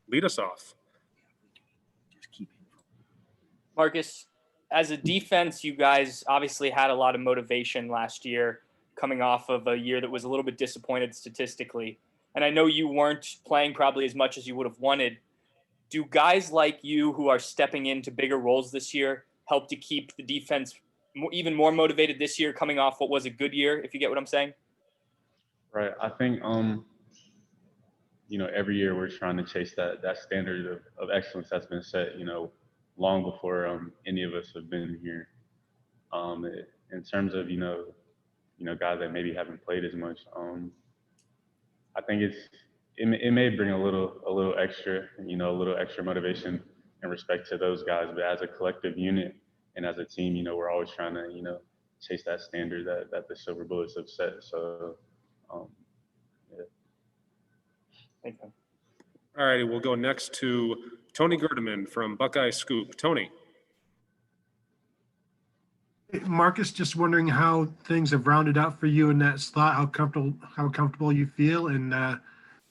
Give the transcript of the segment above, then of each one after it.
lead us off. Marcus, as a defense, you guys obviously had a lot of motivation last year coming off of a year that was a little bit disappointed statistically. And I know you weren't playing probably as much as you would have wanted. Do guys like you who are stepping into bigger roles this year help to keep the defense even more motivated this year coming off what was a good year, if you get what I'm saying? Right. I think, every year we're trying to chase that standard of excellence that's been set, long before any of us have been here. In terms of, guys that maybe haven't played as much, I think it may bring a little extra, a little extra motivation in respect to those guys. But as a collective unit and as a team, we're always trying to, chase that standard that the Silver Bullets have set. So, yeah. Thank you. All righty, we'll go next to Tony Gerdeman from Buckeye Scoop. Tony. Marcus, just wondering how things have rounded out for you in that slot, how comfortable you feel, and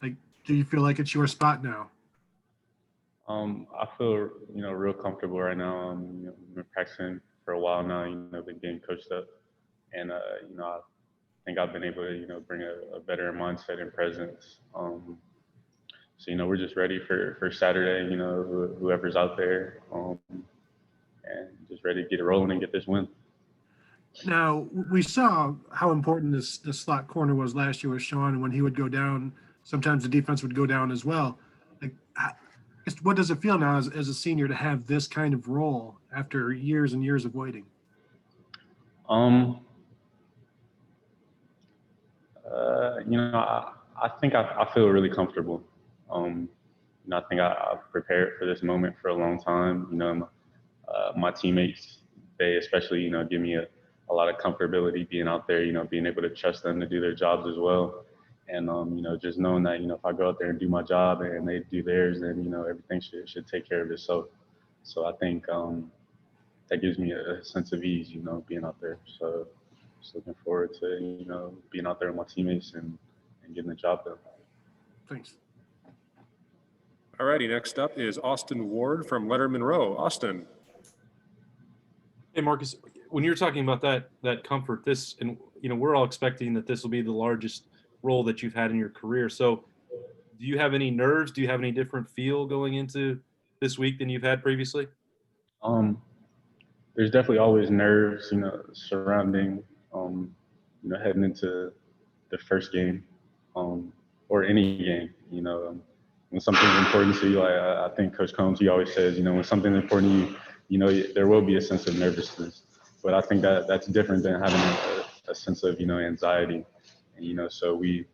do you feel like it's your spot now? I feel, real comfortable right now. I've been practicing for a while now, been getting coached up. And, I think I've been able to, bring a better mindset and presence. So, we're just ready for Saturday, whoever's out there, and just ready to get it rolling and get this win. Now, we saw how important this slot corner was last year with Sean, and when he would go down, sometimes the defense would go down as well. What does it feel now as a senior to have this kind of role after years and years of waiting? I think I feel really comfortable. I think I've prepared for this moment for a long time. My teammates, they especially, give me a lot of comfortability being out there, being able to trust them to do their jobs as well. And, just knowing that, if I go out there and do my job and they do theirs, then, everything should take care of itself. So I think that gives me a sense of ease, being out there. So just looking forward to, being out there with my teammates and getting the job done. Thanks. All righty, next up is Austin Ward from Letterman Row. Austin. Hey, Marcus, when you're talking about that comfort, we're all expecting that this will be the largest role that you've had in your career. So do you have any nerves? Do you have any different feel going into this week than you've had previously? There's definitely always nerves, surrounding, heading into the first game, or any game, when something's important to you. I think Coach Combs, he always says, when something's important to you, there will be a sense of nervousness. But I think that's different than having a sense of, anxiety. And, so we,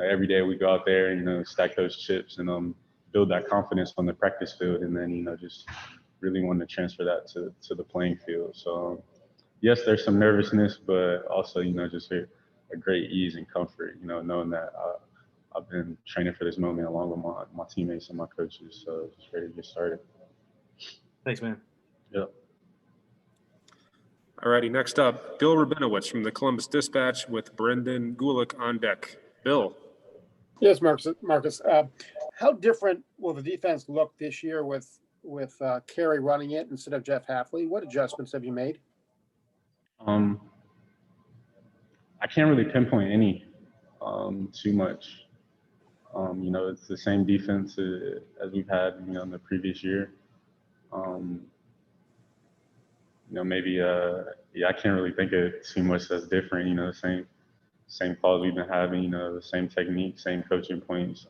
every day we go out there and, stack those chips and build that confidence on the practice field. And then, just really want to transfer that to the playing field. So, yes, there's some nervousness, but also, just a great ease and comfort, knowing that I've been training for this moment along with my teammates and my coaches. So just ready to get started. Thanks, man. Yep. All righty, next up, Bill Rabinowitz from the Columbus Dispatch with Brendan Gulick on deck. Bill. Yes, Marcus. How different will the defense look this year with Carey running it instead of Jeff Hafley? What adjustments have you made? I can't really pinpoint any too much. It's the same defense as we've had, in the previous year. Maybe I can't really think of too much that's different. The same calls we've been having. The same technique, same coaching points.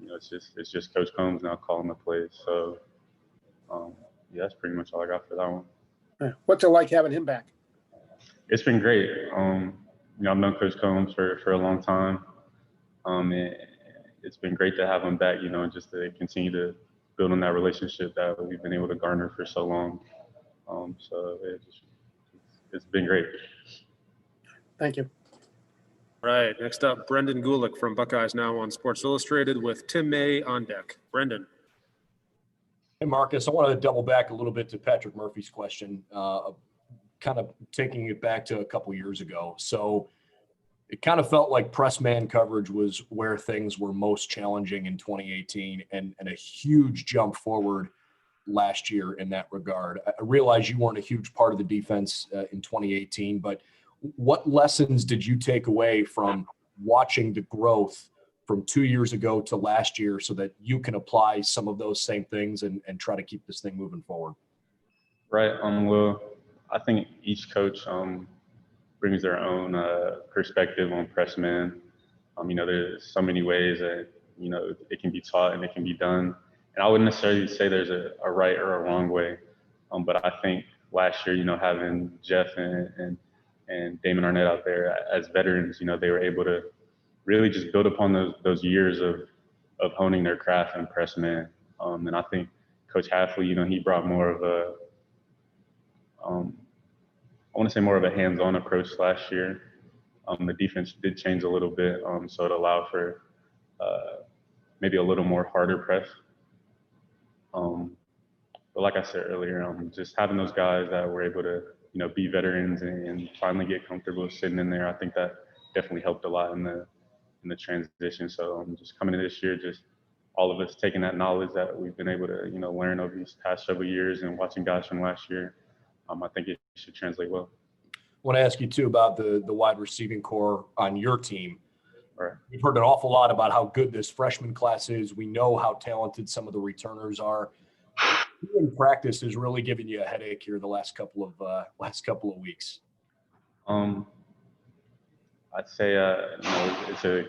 It's just Coach Combs now calling the plays. So that's pretty much all I got for that one. What's it like having him back? It's been great. I've known Coach Combs for a long time. It's been great to have him back, and just to continue to build on that relationship that we've been able to garner for so long. So it's been great. Thank you. All right, next up, Brendan Gulick from Buckeyes Now on Sports Illustrated with Tim May on deck. Brendan. Hey, Marcus, I want to double back a little bit to Patrick Murphy's question, kind of taking it back to a couple years ago. So It kind of felt like press man coverage was where things were most challenging in 2018 and a huge jump forward last year in that regard. I realize you weren't a huge part of the defense in 2018, but what lessons did you take away from watching the growth from 2 years ago to last year so that you can apply some of those same things and try to keep this thing moving forward? Right. Well, I think each coach brings their own perspective on press man. There's so many ways that, it can be taught and it can be done. And I wouldn't necessarily say there's a right or a wrong way. But I think last year, having Jeff and Damon Arnett out there as veterans, they were able to really just build upon those years of honing their craft and press man. And I think Coach Halfley, he brought more of a, I want to say more of a hands-on approach last year. The defense did change a little bit, so it allowed for maybe a little more harder press. But like I said earlier, just having those guys that were able to, be veterans and finally get comfortable sitting in there, I think that definitely helped a lot in the transition. So just coming in this year, just all of us taking that knowledge that we've been able to, learn over these past several years and watching guys from last year, I think it should translate well. I want to ask you too about the wide receiving core on your team. Right. We've heard an awful lot about how good this freshman class is. We know how talented some of the returners are. Who in practice is really giving you a headache here the last couple of weeks? I'd say it's a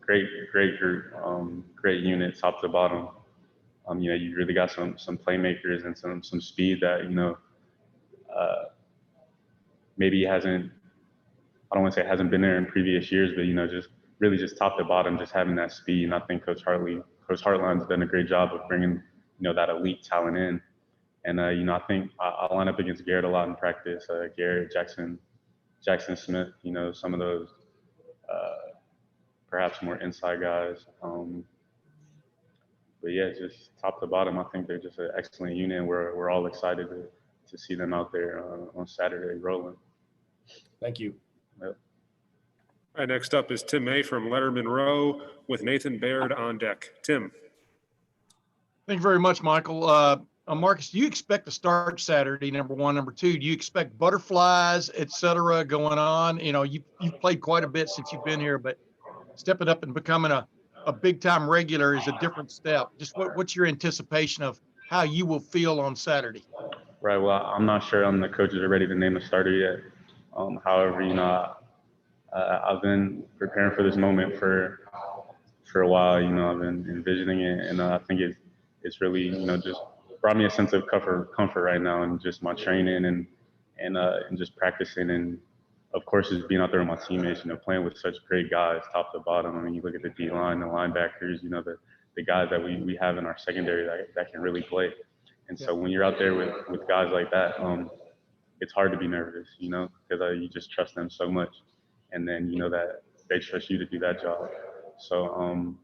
great group, great unit, top to bottom. You really got some playmakers and some speed that maybe hasn't. I don't want to say it hasn't been there in previous years, but just really just top to bottom, just having that speed. And I think Coach Hartline's done a great job of bringing that elite talent in. And I think I line up against Garrett a lot in practice. Garrett, Jackson Smith, some of those perhaps more inside guys. But yeah, just top to bottom, I think they're just an excellent unit, and we're all excited to see them out there on Saturday rolling. Thank you. Yep. All right, next up is Tim May from Letterman Row with Nathan Baird on deck. Tim. Thank you very much, Michael. Marcus, do you expect to start Saturday, number one? Number two, do you expect butterflies, et cetera, going on? You've played quite a bit since you've been here, but stepping up and becoming a big-time regular is a different step. Just what's your anticipation of how you will feel on Saturday? Right. Well, I'm not sure the coaches are ready to name a starter yet. However, I've been preparing for this moment for a while. I've been envisioning it, and I think it's really just brought me a sense of comfort right now, and just my training and just practicing, and of course just being out there with my teammates. Playing with such great guys, top to bottom. I mean, you look at the D line, the linebackers. The guys that we have in our secondary that can really play. And so when you're out there with guys like that, it's hard to be nervous, because you just trust them so much. And then that they trust you to do that job. So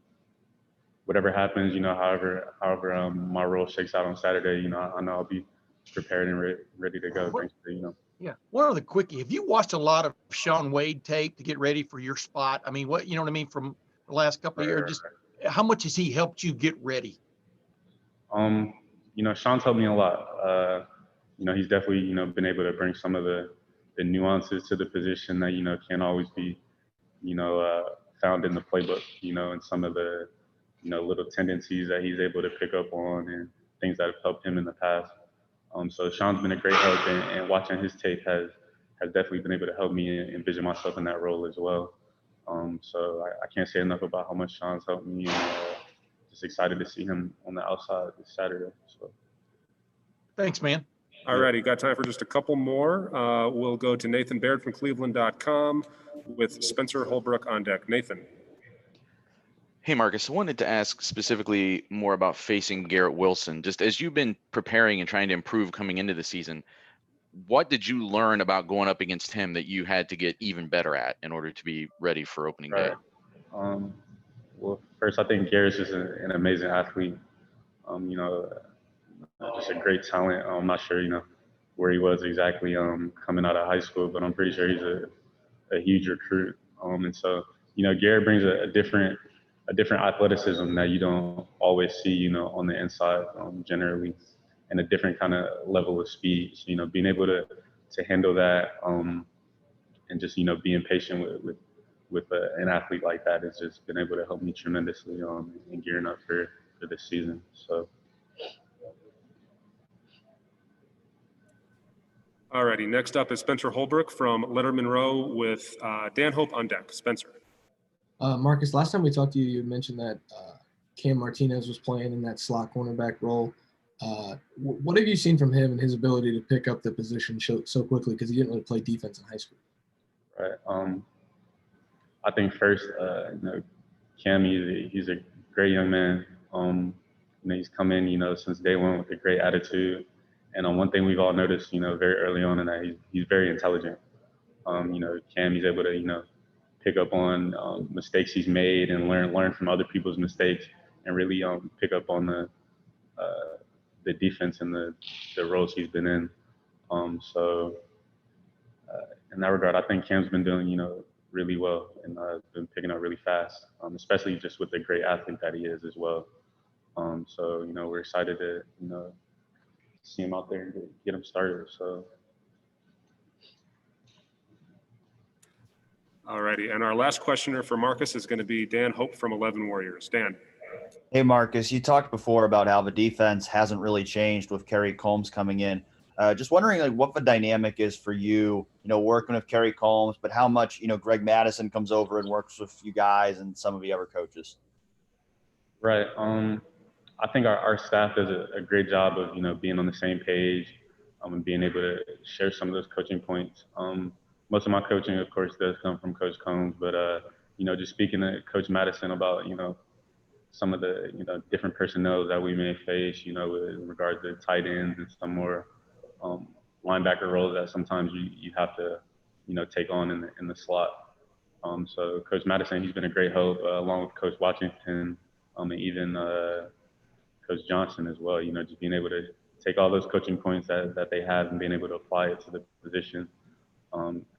whatever happens, however my role shakes out on Saturday, I know I'll be prepared and ready to go. Thanks to, Yeah. One other quickie. Have you watched a lot of Shaun Wade tape to get ready for your spot? I mean, what I mean, from the last couple of years? Just how much has he helped you get ready? Shaun's helped me a lot. He's definitely, been able to bring some of the nuances to the position that, can't always be, found in the playbook, and some of the, little tendencies that he's able to pick up on and things that have helped him in the past. So Shaun's been a great help, and watching his tape has definitely been able to help me envision myself in that role as well. So I can't say enough about how much Shaun's helped me, and just excited to see him on the outside this Saturday. So. Thanks, man. All righty, got time for just a couple more. We'll go to Nathan Baird from Cleveland.com with Spencer Holbrook on deck. Nathan. Hey, Marcus, I wanted to ask specifically more about facing Garrett Wilson. Just as you've been preparing and trying to improve coming into the season, what did you learn about going up against him that you had to get even better at in order to be ready for opening day? Well, first, I think Garrett's just an amazing athlete. Just a great talent. I'm not sure, where he was exactly coming out of high school, but I'm pretty sure he's a huge recruit. And so, Garrett brings a different athleticism that you don't always see, on the inside, generally, and a different kind of level of speed. So, being able to handle that, and just, being patient with an athlete like that has just been able to help me tremendously, in gearing up for this season. So. Alrighty, next up is Spencer Holbrook from Letterman Row with Dan Hope on deck. Spencer. Marcus, last time we talked to you, you had mentioned that Cam Martinez was playing in that slot cornerback role. What have you seen from him and his ability to pick up the position so quickly? Because he didn't really play defense in high school. Right. I think first, Cam, he's a great young man. He's come in, since day one with a great attitude. And one thing we've all noticed, very early on, in that he's very intelligent. Cam, he's able to, pick up on mistakes he's made and learn from other people's mistakes, and really pick up on the defense and the roles he's been in. So in that regard, I think Cam's been doing, really well, and been picking up really fast, especially just with the great athlete that he is as well. So, we're excited to, see him out there and get him started. So. Alrighty, and our last questioner for Marcus is going to be Dan Hope from 11 Warriors. Dan. Hey, Marcus, you talked before about how the defense hasn't really changed with Kerry Combs coming in. Just wondering, what the dynamic is for you, working with Kerry Combs, but how much, Greg Madison comes over and works with you guys and some of the other coaches. Right. I think our staff does a great job of, being on the same page, and being able to share some of those coaching points. Most of my coaching, of course, does come from Coach Combs, but, just speaking to Coach Madison about, some of the, different personnel that we may face, with regard to tight ends and some more linebacker roles that sometimes you have to, take on in the slot. So Coach Madison, he's been a great help, along with Coach Washington, and even Coach Johnson as well. Just being able to take all those coaching points that they have and being able to apply it to the position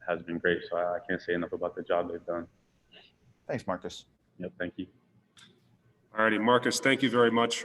has been great. So I can't say enough about the job they've done. Thanks, Marcus. Yep, thank you. Alrighty, Marcus, thank you very much.